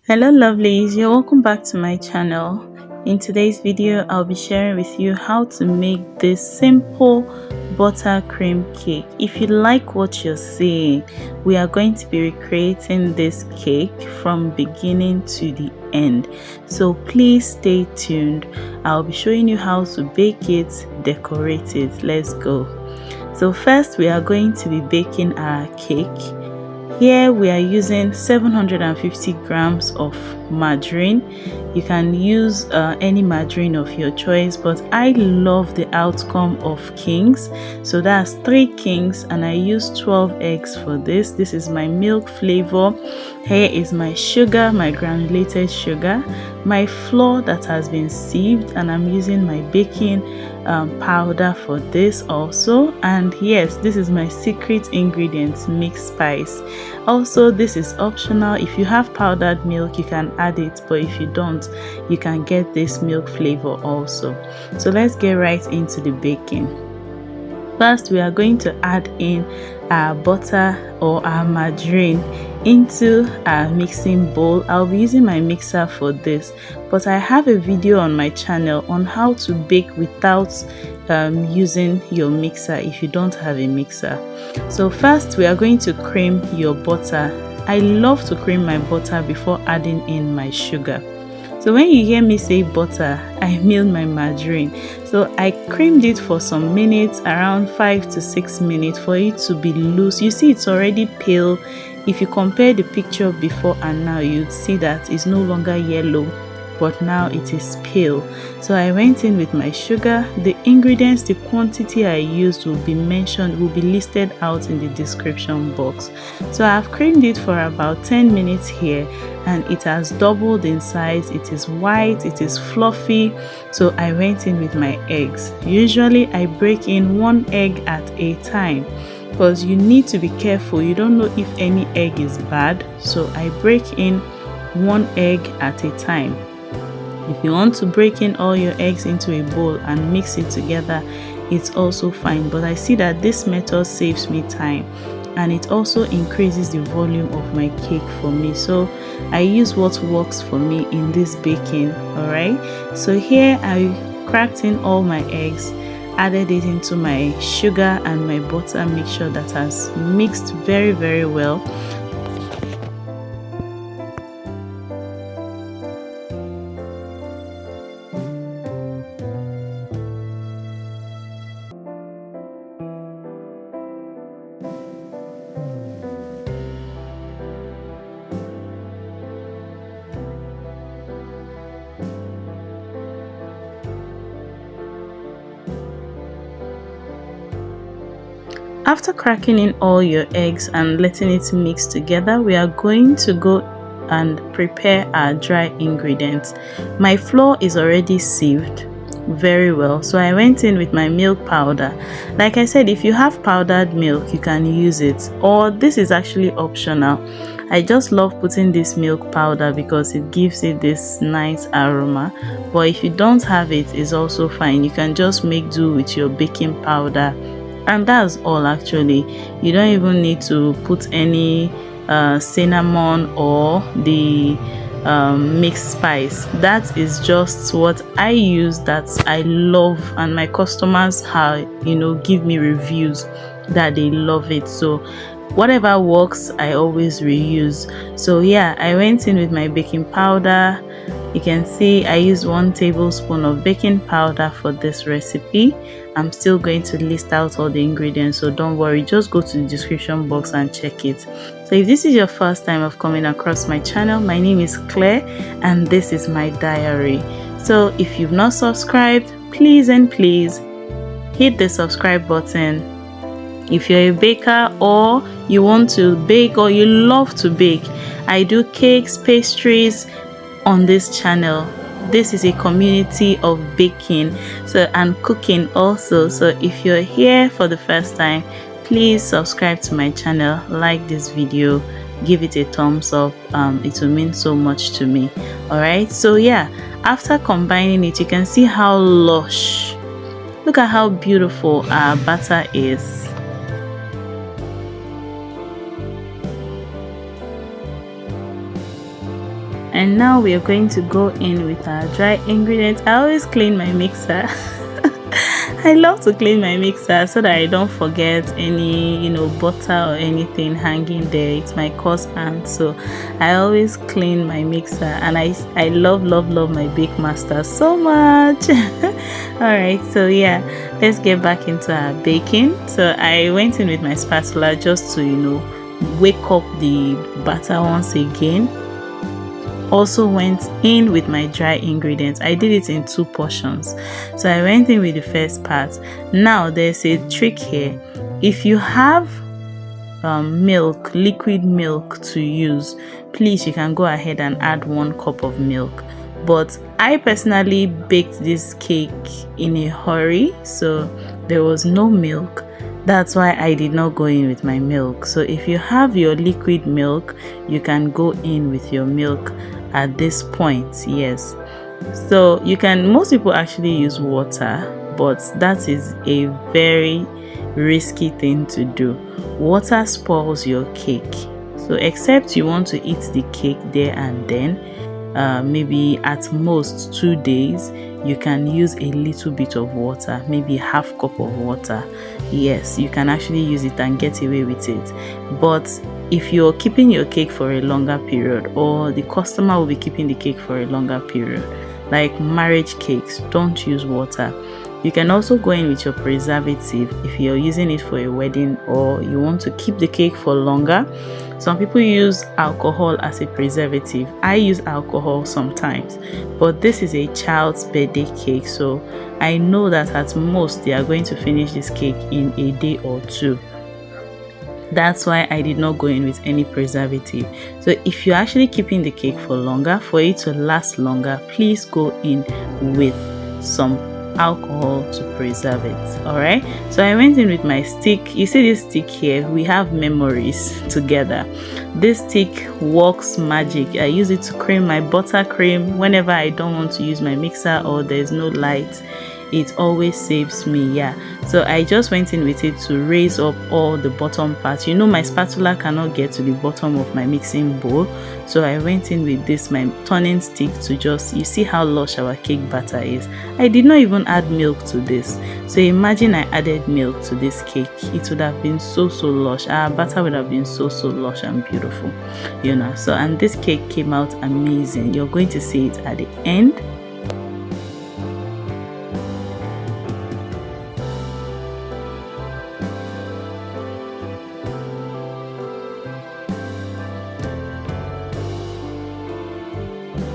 Hello lovelies, you're welcome back to my channel. In today's video I'll be sharing with you how to make this simple buttercream cake. If you like what you're seeing, we are going to be recreating this cake from beginning to the end, so please stay tuned. I'll be showing you how to bake it, decorate it. Let's go. So first we are going to be baking our cake. Here we are using 750 grams of margarine. You can use any margarine of your choice, but I love the outcome of King's, so that's 3 Kings, and I use 12 eggs for this. This is my milk flavor. Here is my sugar, my granulated sugar, my flour that has been sieved, and I'm using my baking powder for this also. And yes, this is my secret ingredient, mixed spice. Also, this is optional. If you have powdered milk, you can add it, but if you don't, you can get this milk flavor also. So let's get right into the baking. First, we are going to add in our butter or our margarine into our mixing bowl. I'll be using my mixer for this, but I have a video on my channel on how to bake without using your mixer if you don't have a mixer. So first we are going to cream your butter. I love to cream my butter before adding in my sugar. So when you hear me say butter, I mean my margarine. So I creamed it for some minutes, around 5 to 6 minutes, for it to be loose. You see it's already pale. If you compare the picture before and now, you'd see that it's no longer yellow, but now it is pale. So I went in with my sugar. The ingredients, the quantity I used will be listed out in the description box. So I've creamed it for about 10 minutes here, and it has doubled in size. It is white, it is fluffy. So I went in with my eggs. Usually I break in 1 egg at a time, because you need to be careful. You don't know if any egg is bad, so I break in 1 egg at a time. If you want to break in all your eggs into a bowl and mix it together, it's also fine, but I see that this method saves me time and it also increases the volume of my cake for me. So I use what works for me in this baking. Alright, so here I cracked in all my eggs, added it into my sugar and my butter mixture that has mixed very well. After cracking in all your eggs and letting it mix together, we are going to go and prepare our dry ingredients. My flour is already sieved very well, so I went in with my milk powder. Like I said, if you have powdered milk, you can use it, or this is actually optional. I just love putting this milk powder because it gives it this nice aroma, but if you don't have it, it's also fine. You can just make do with your baking powder, and that's all actually. You don't even need to put any cinnamon or the mixed spice. That is just what I use, that I love, and my customers have, give me reviews that they love it. So whatever works, I always reuse. So yeah, I went in with my baking powder. You can see I used 1 tablespoon of baking powder for this recipe. I'm still going to list out all the ingredients, so don't worry, just go to the description box and check it. So if this is your first time of coming across my channel, my name is Claire and this is my diary. So if you've not subscribed, please hit the subscribe button. If you're a baker or you want to bake or you love to bake, I do cakes, pastries on this channel. This is a community of baking and cooking also. So if you're here for the first time, please subscribe to my channel, like this video, give it a thumbs up. It will mean so much to me. Alright, so yeah, after combining it, you can see how lush, look at how beautiful our batter is. And now we are going to go in with our dry ingredients. I always clean my mixer. I love to clean my mixer so that I don't forget any, butter or anything hanging there. It's my coarse hand, so I always clean my mixer, and I love my bake master so much. All right, so yeah, let's get back into our baking. So I went in with my spatula just to wake up the batter once again. Also went in with my dry ingredients. I did it in 2 portions, so I went in with the first part. Now there's a trick here. If you have milk, liquid milk to use, please, you can go ahead and add 1 cup of milk. But I personally baked this cake in a hurry, so there was no milk. That's why I did not go in with my milk. So if you have your liquid milk, you can go in with your milk at this point. Yes, so most people actually use water, but that is a very risky thing to do. Water spoils your cake, so except you want to eat the cake there and then, maybe at most 2 days, you can use a little bit of water, maybe half cup of water. Yes, you can actually use it and get away with it. But if you're keeping your cake for a longer period, or the customer will be keeping the cake for a longer period, like marriage cakes, don't use water. You can also go in with your preservative if you're using it for a wedding or you want to keep the cake for longer. Some people use alcohol as a preservative. I use alcohol sometimes, but this is a child's birthday cake, so I know that at most they are going to finish this cake in a day or 2. That's why I did not go in with any preservative. So if you're actually keeping the cake for longer, for it to last longer, please go in with some alcohol to preserve it. All right, so I went in with my stick. You see this stick here, we have memories together. This stick works magic. I use it to cream my buttercream whenever I don't want to use my mixer or there's no light. It always saves me. Yeah, so I just went in with it to raise up all the bottom parts. My spatula cannot get to the bottom of my mixing bowl, so I went in with this, my turning stick, to just, you see how lush our cake batter is. I did not even add milk to this, so imagine I added milk to this cake, it would have been so lush. Our batter would have been so lush and beautiful, so, and this cake came out amazing. You're going to see it at the end.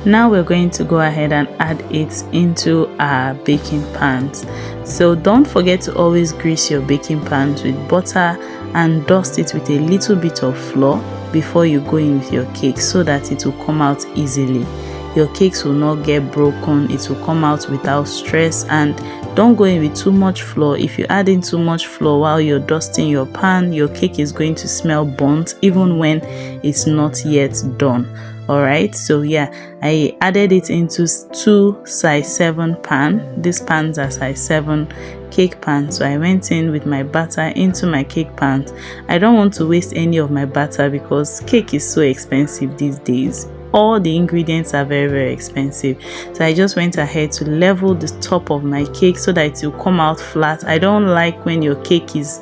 Now we're going to go ahead and add it into our baking pans. So don't forget to always grease your baking pans with butter and dust it with a little bit of flour before you go in with your cake, so that it will come out easily. Your cakes will not get broken, it will come out without stress. And don't go in with too much flour. If you add in too much flour while you're dusting your pan, your cake is going to smell burnt even when it's not yet done. Alright, so yeah, I added it into 2 size 7 pan. These pans are size 7 cake pans, so I went in with my batter into my cake pans. I don't want to waste any of my batter because cake is so expensive these days. All the ingredients are very expensive, so I just went ahead to level the top of my cake so that it will come out flat. I don't like when your cake is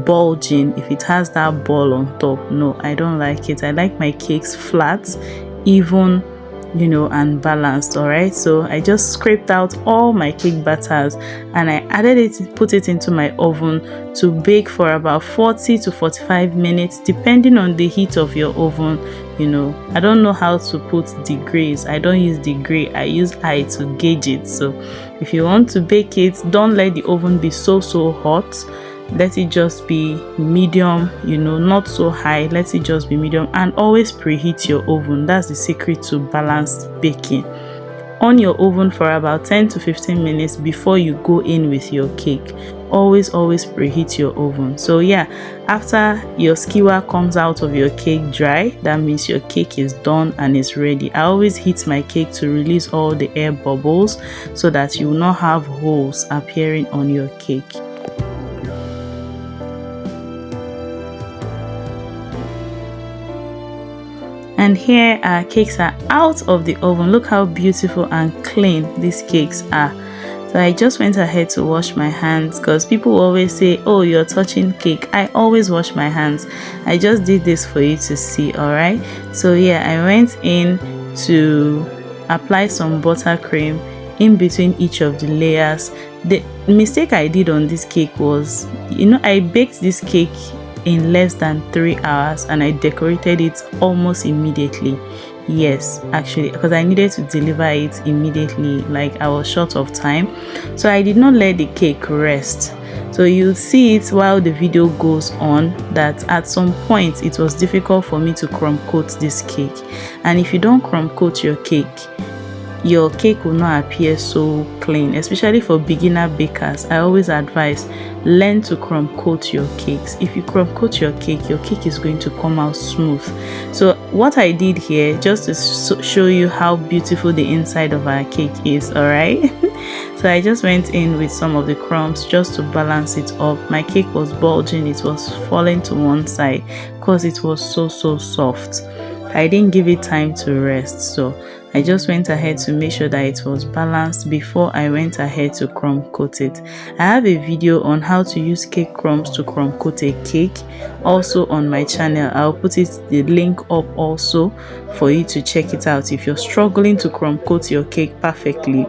bulging, if it has that ball on top. No, I don't like it. I like my cakes flat, even, and balanced. All right, so I just scraped out all my cake batters and I added it, put it into my oven to bake for about 40 to 45 minutes depending on the heat of your oven. I don't know how to put degrees. I don't use degree, I use eye to gauge it. So if you want to bake it, don't let the oven be so hot. Let it just be medium, not so high. Let it just be medium, and always preheat your oven. That's the secret to balanced baking. On your oven for about 10 to 15 minutes before you go in with your cake. Always preheat your oven. So yeah, after your skewer comes out of your cake dry, that means your cake is done and is ready. I always heat my cake to release all the air bubbles so that you will not have holes appearing on your cake. And And here our cakes are out of the oven. Look how beautiful and clean these cakes are. So I just went ahead to wash my hands, because people always say, oh, you're touching cake. I always wash my hands. I just did this for you to see. All right, so yeah, I went in to apply some buttercream in between each of the layers. The mistake I did on this cake was, I baked this cake in less than 3 hours and I decorated it almost immediately. Yes, actually, because I needed to deliver it immediately, like I was short of time, so I did not let the cake rest. So you'll see it while the video goes on that at some point it was difficult for me to crumb coat this cake. And if you don't crumb coat your cake will not appear so clean, especially for beginner bakers. I always advise, learn to crumb coat your cakes. If you crumb coat your cake is going to come out smooth. So what I did here, just to show you how beautiful the inside of our cake is, all right? So I just went in with some of the crumbs just to balance it up. My cake was bulging, it was falling to one side because it was so soft. I didn't give it time to rest, so I just went ahead to make sure that it was balanced before I went ahead to crumb coat it. I have a video on how to use cake crumbs to crumb coat a cake also on my channel. I'll put the link up also for you to check it out if you're struggling to crumb coat your cake perfectly.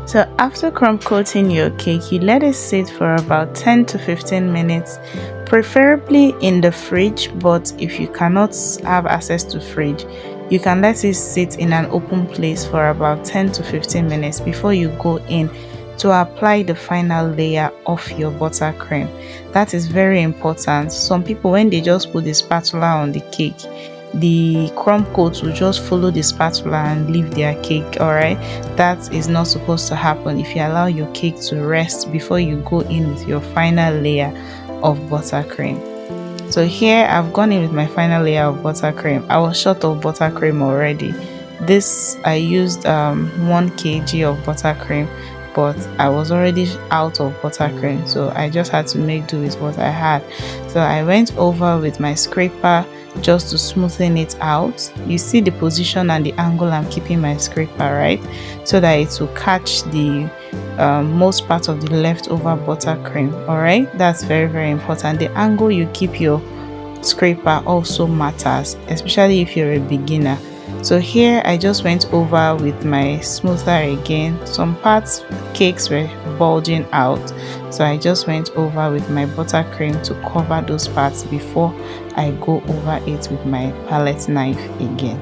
So after crumb coating your cake, you let it sit for about 10 to 15 minutes, preferably in the fridge, but if you cannot have access to fridge, you can let it sit in an open place for about 10 to 15 minutes before you go in to apply the final layer of your buttercream. That is very important. Some people, when they just put the spatula on the cake, the crumb coat will just follow the spatula and leave their cake. All right, that is not supposed to happen. If you allow your cake to rest before you go in with your final layer of buttercream. So here I've gone in with my final layer of buttercream. I was short of buttercream already. This I used 1 kg of buttercream, but I was already out of buttercream, so I just had to make do with what I had. So I went over with my scraper just to smoothen it out. You see the position and the angle I'm keeping my scraper, right, so that it will catch the most part of the leftover buttercream. All right, that's very important. The angle you keep your scraper also matters, especially if you're a beginner. So here I just went over with my smoother again. Some parts cakes were bulging out, so I just went over with my buttercream to cover those parts before I go over it with my palette knife again.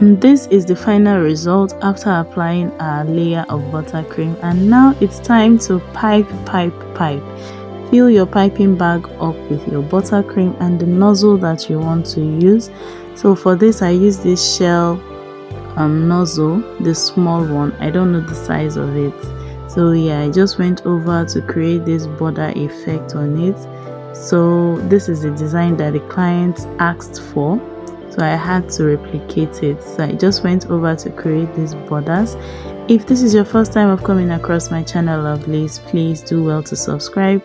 And this is the final result after applying our layer of buttercream. And now it's time to pipe. Fill your piping bag up with your buttercream and the nozzle that you want to use. So for this, I use this shell nozzle, the small one. I don't know the size of it. So yeah, I just went over to create this border effect on it. So this is the design that the client asked for, so I had to replicate it. So I just went over to create these borders. If this is your first time of coming across my channel, lovelies, please do well to subscribe,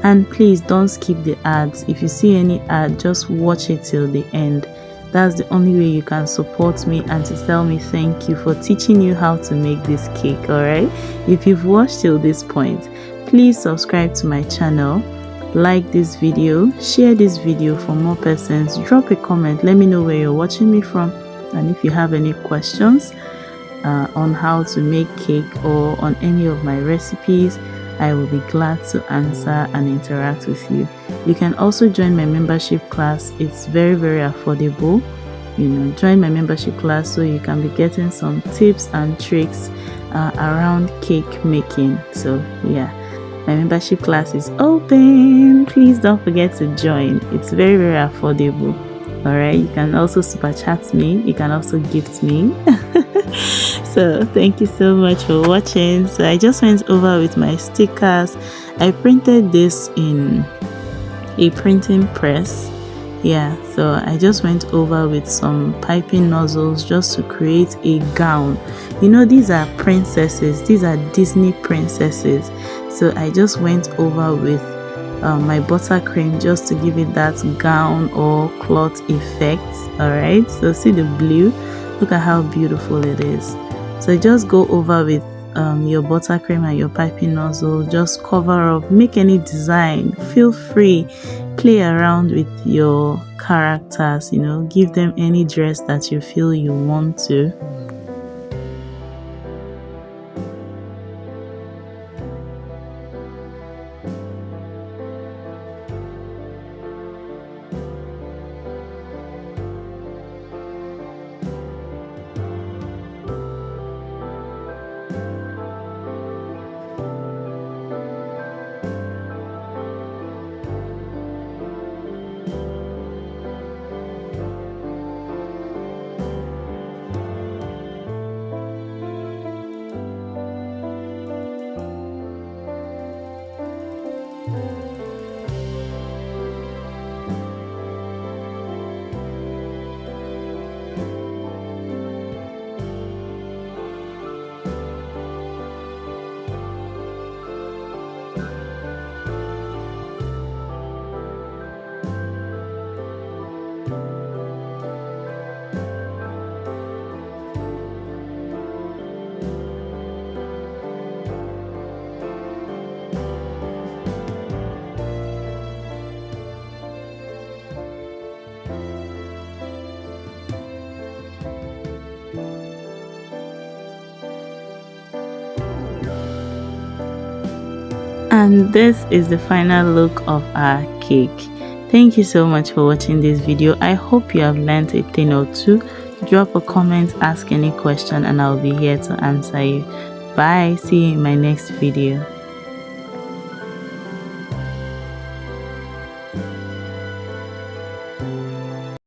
and please don't skip the ads. If you see any ad, just watch it till the end. That's the only way you can support me and to tell me thank you for teaching you how to make this cake. Alright, if you've watched till this point, please subscribe to my channel, like this video, share this video for more persons, drop a comment, let me know where you're watching me from, and if you have any questions on how to make cake or on any of my recipes, I will be glad to answer and interact with you. You can also join my membership class. It's very affordable. Join my membership class so you can be getting some tips and tricks around cake making. So yeah, my membership class is open. Please don't forget to join. It's very affordable. All right, you can also super chat me, you can also gift me. So thank you so much for watching. So I just went over with my stickers. I printed this in a printing press. Yeah, so I just went over with some piping nozzles just to create a gown. These are princesses, these are Disney princesses. So I just went over with my buttercream just to give it that gown or cloth effect. All right, so see the blue, look at how beautiful it is. So just go over with your buttercream and your piping nozzle, just cover up, make any design, feel free, play around with your characters, give them any dress that you feel you want to. And this is the final look of our cake. Thank you so much for watching this video. I hope you have learned a thing or two. Drop a comment, ask any question, and I'll be here to answer you. Bye. See you in my next video.